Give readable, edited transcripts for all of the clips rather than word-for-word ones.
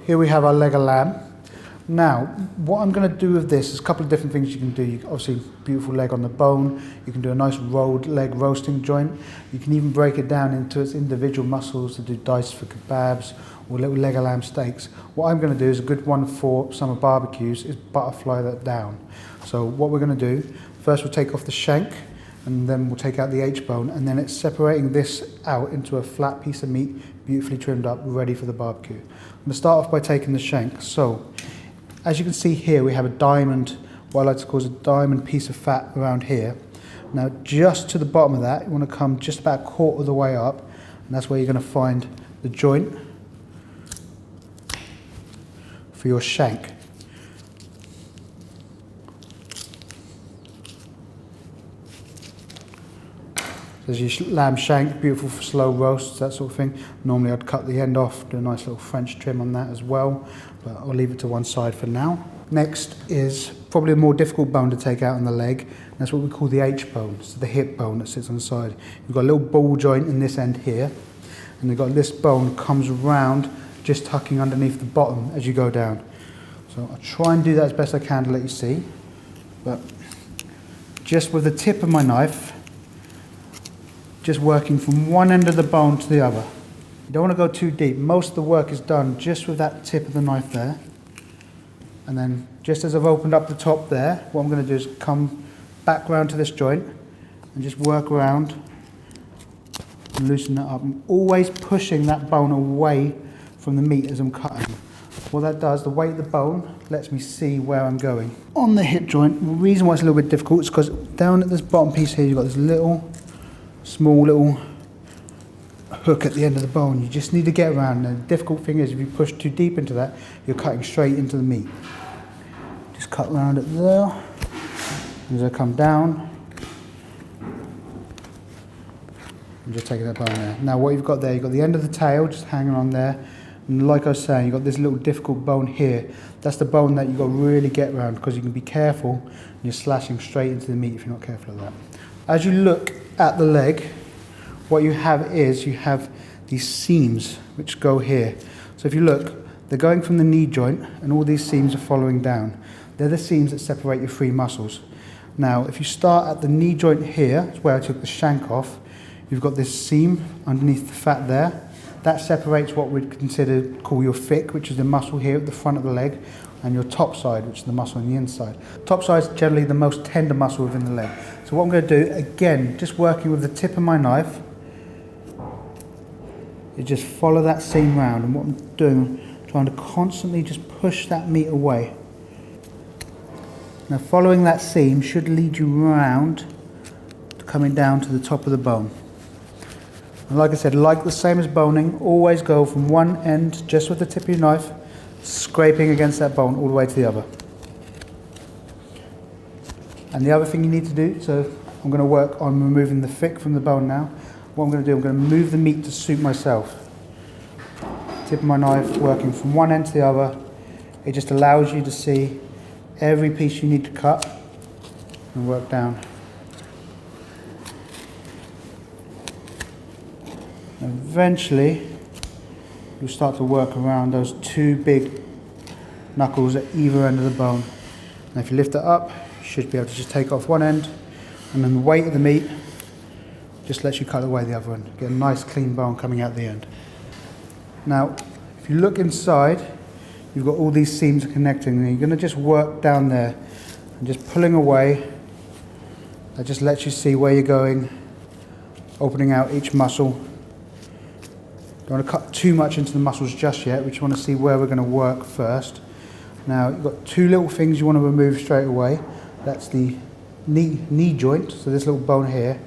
here we have our leg of lamb. Now, what I'm going to do with this is a couple of different things you can do. Obviously, beautiful leg on the bone. You can do a nice rolled leg roasting joint. You can even break it down into its individual muscles to do diced for kebabs or little leg of lamb steaks. What I'm going to do is a good one for summer barbecues is butterfly that down. So what we're going to do, first we'll take off the shank, and then we'll take out the H-bone, and then it's separating this out into a flat piece of meat, beautifully trimmed up, ready for the barbecue. I'm going to start off by taking the shank. So, as you can see here, we have a diamond, what I like to call a diamond piece of fat around here. Now, just to the bottom of that, you want to come just about a quarter of the way up, and that's where you're going to find the joint for your shank. There's your lamb shank, beautiful for slow roasts, that sort of thing. Normally I'd cut the end off, do a nice little French trim on that as well, but I'll leave it to one side for now. Next is probably a more difficult bone to take out on the leg. That's what we call the H-bone, so the hip bone that sits on the side. You've got a little ball joint in this end here, and you've got this bone comes around, just tucking underneath the bottom as you go down. So I'll try and do that as best I can to let you see, but just with the tip of my knife, just working from one end of the bone to the other. You don't want to go too deep. Most of the work is done just with that tip of the knife there. And then just as I've opened up the top there, what I'm going to do is come back round to this joint and just work around and loosen that up. I'm always pushing that bone away from the meat as I'm cutting. What that does, the weight of the bone lets me see where I'm going. On the hip joint, the reason why it's a little bit difficult is because down at this bottom piece here, you've got this small little hook at the end of the bone. You just need to get around. And the difficult thing is if you push too deep into that, you're cutting straight into the meat. Just cut around it there. As I come down, I'm just taking that bone there. Now what you've got there, you've got the end of the tail just hanging on there. And like I was saying, you've got this little difficult bone here. That's the bone that you've got to really get around, because you can be careful and you're slashing straight into the meat if you're not careful of that. As you look at the leg, what you have is you have these seams which go here. So if you look, they're going from the knee joint and all these seams are following down. They're the seams that separate your three muscles. Now if you start at the knee joint here, that's where I took the shank off, you've got this seam underneath the fat there. That separates what we'd call your thick, which is the muscle here at the front of the leg, and your topside, which is the muscle on the inside. Topside is generally the most tender muscle within the leg. So what I'm going to do, again, just working with the tip of my knife, is just follow that seam round. And what I'm doing, I'm trying to constantly just push that meat away. Now following that seam should lead you round to coming down to the top of the bone. And like I said, like the same as boning, always go from one end just with the tip of your knife, scraping against that bone all the way to the other. And the other thing you need to do, so I'm going to work on removing the thick from the bone now. What I'm going to do, I'm going to move the meat to suit myself. Tip of my knife, working from one end to the other. It just allows you to see every piece you need to cut and work down. And eventually, you'll start to work around those two big knuckles at either end of the bone. And if you lift it up, you should be able to just take off one end, and then the weight of the meat just lets you cut away the other end. Get a nice clean bone coming out the end. Now, if you look inside, you've got all these seams connecting, and you're going to just work down there and just pulling away. That just lets you see where you're going, opening out each muscle. Don't want to cut too much into the muscles just yet. We just want to see where we're going to work first. Now you've got two little things you want to remove straight away. That's the knee joint, so this little bone here,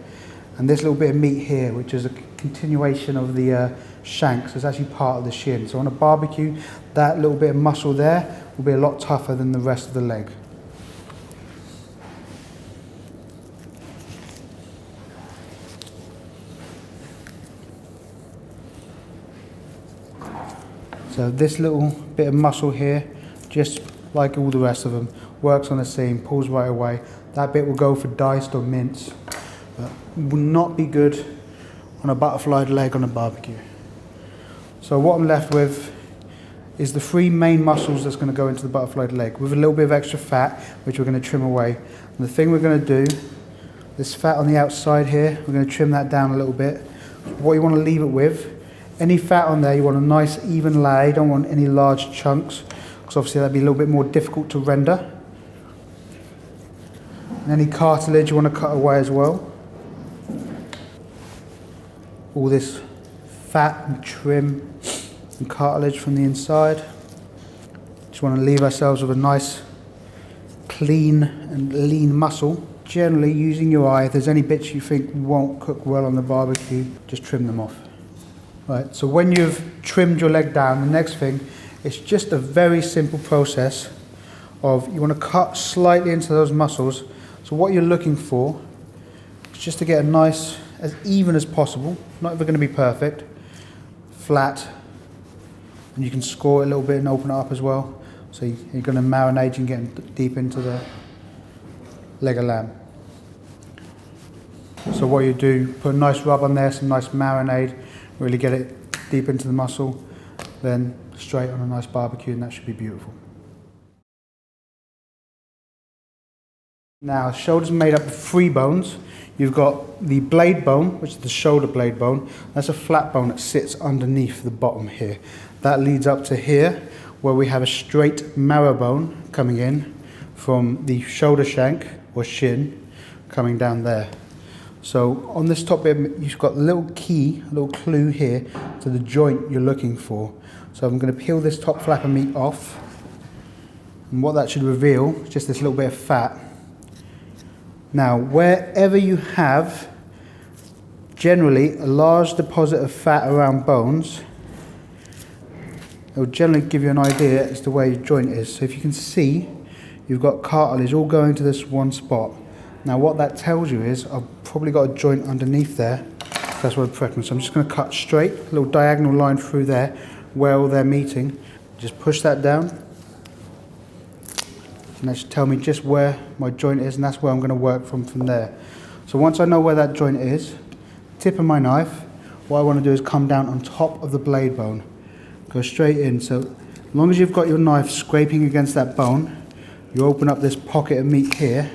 and this little bit of meat here, which is a continuation of the shanks. It's actually part of the shin. So on a barbecue, that little bit of muscle there will be a lot tougher than the rest of the leg. So this little bit of muscle here, just like all the rest of them, works on the seam, pulls right away. That bit will go for diced or mince, but will not be good on a butterfly leg on a barbecue. So what I'm left with is the 3 main muscles that's going to go into the butterfly leg with a little bit of extra fat, which we're going to trim away. And the thing we're going to do, this fat on the outside here, we're going to trim that down a little bit. What you want to leave it with, any fat on there, you want a nice even layer. You don't want any large chunks, because obviously that'd be a little bit more difficult to render. And any cartilage you want to cut away as well. All this fat and trim and cartilage from the inside. Just want to leave ourselves with a nice clean and lean muscle. Generally, using your eye, if there's any bits you think won't cook well on the barbecue, just trim them off. Right, so when you've trimmed your leg down, the next thing, it's just a very simple process of, you want to cut slightly into those muscles. So what you're looking for is just to get a nice, as even as possible, not ever going to be perfect, flat, and you can score it a little bit and open it up as well. So you're going to marinate and get deep into the leg of lamb. So what you do, put a nice rub on there, some nice marinade, really get it deep into the muscle, then straight on a nice barbecue, and that should be beautiful. Now, shoulder's made up of 3 bones. You've got the blade bone, which is the shoulder blade bone. That's a flat bone that sits underneath the bottom here. That leads up to here, where we have a straight marrow bone coming in from the shoulder shank or shin coming down there. So on this top bit, you've got a little key, a little clue here to the joint you're looking for. So I'm going to peel this top flap of meat off, and what that should reveal is just this little bit of fat. Now, wherever you have generally a large deposit of fat around bones, it will generally give you an idea as to where your joint is. So if you can see, you've got cartilage all going to this one spot. Now what that tells you is, I've probably got a joint underneath there. That's what I'm prepping. So I'm just going to cut straight, a little diagonal line through there, where all they're meeting. Just push that down. And that should tell me just where my joint is, and that's where I'm going to work from there. So once I know where that joint is, tip of my knife, what I want to do is come down on top of the blade bone. Go straight in. So as long as you've got your knife scraping against that bone, you open up this pocket of meat here.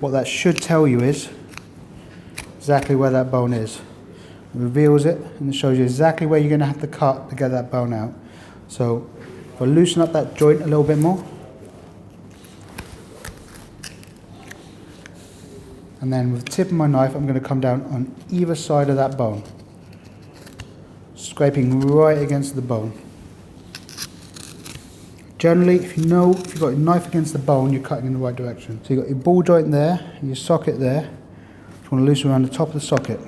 What that should tell you is exactly where that bone is. It reveals it, and it shows you exactly where you're going to have to cut to get that bone out. So if I loosen up that joint a little bit more, and then with the tip of my knife, I'm going to come down on either side of that bone, scraping right against the bone. Generally, if you've got your knife against the bone, you're cutting in the right direction. So you've got your ball joint there, and your socket there. You want to loosen around the top of the socket.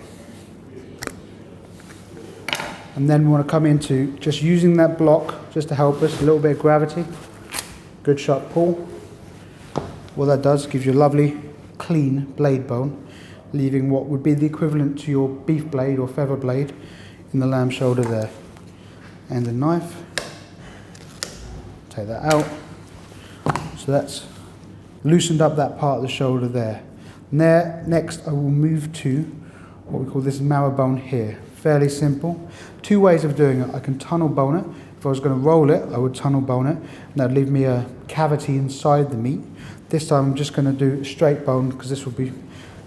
And then we want to come into just using that block just to help us, a little bit of gravity. Good sharp pull. What that does, gives you a lovely clean blade bone, leaving what would be the equivalent to your beef blade or feather blade in the lamb shoulder there. And the knife. Take that out. So that's loosened up that part of the shoulder there. Next I will move to what we call this marrow bone here. Fairly simple. 2 ways of doing it. I can tunnel bone it. If I was going to roll it, I would tunnel bone it, and that would leave me a cavity inside the meat. This time I'm just going to do a straight bone, because this will be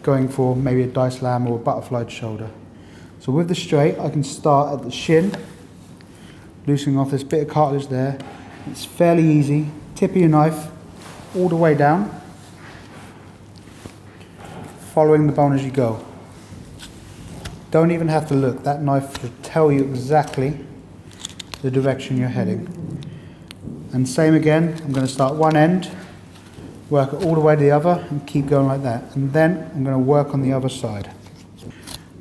going for maybe a diced lamb or a butterflied shoulder. So with the straight, I can start at the shin, loosening off this bit of cartilage there. It's fairly easy. Tip of your knife all the way down, following the bone as you go. Don't even have to look. That knife will tell you exactly the direction you're heading. And same again, I'm going to start one end, work it all the way to the other, and keep going like that. And then I'm going to work on the other side.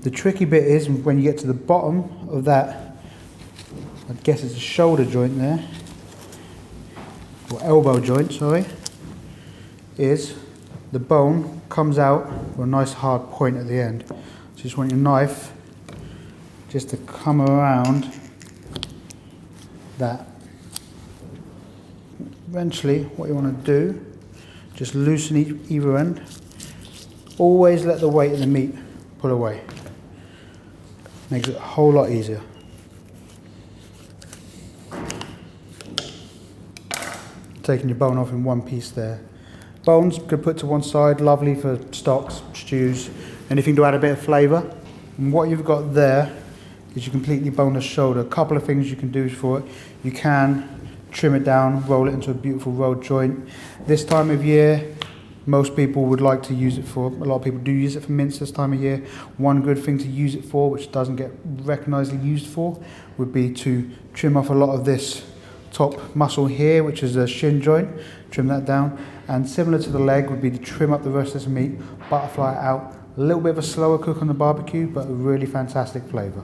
The tricky bit is when you get to the bottom of that, I guess it's a shoulder joint there, or elbow joint, sorry, is the bone comes out with a nice hard point at the end. So you just want your knife just to come around that. Eventually, what you want to do, just loosen either end. Always let the weight of the meat pull away. Makes it a whole lot easier. taking your bone off in one piece there. Bones could put to one side, lovely for stocks, stews, anything to add a bit of flavour. And what you've got there is your completely boneless shoulder. A couple of things you can do for it. You can trim it down, roll it into a beautiful rolled joint. This time of year, most people would like to use it for, a lot of people do use it for mince this time of year. One good thing to use it for, which doesn't get recognised used for, would be to trim off a lot of this top muscle here, which is a shin joint, trim that down. And similar to the leg would be to trim up the rest of this meat, butterfly it out. A little bit of a slower cook on the barbecue, but a really fantastic flavour.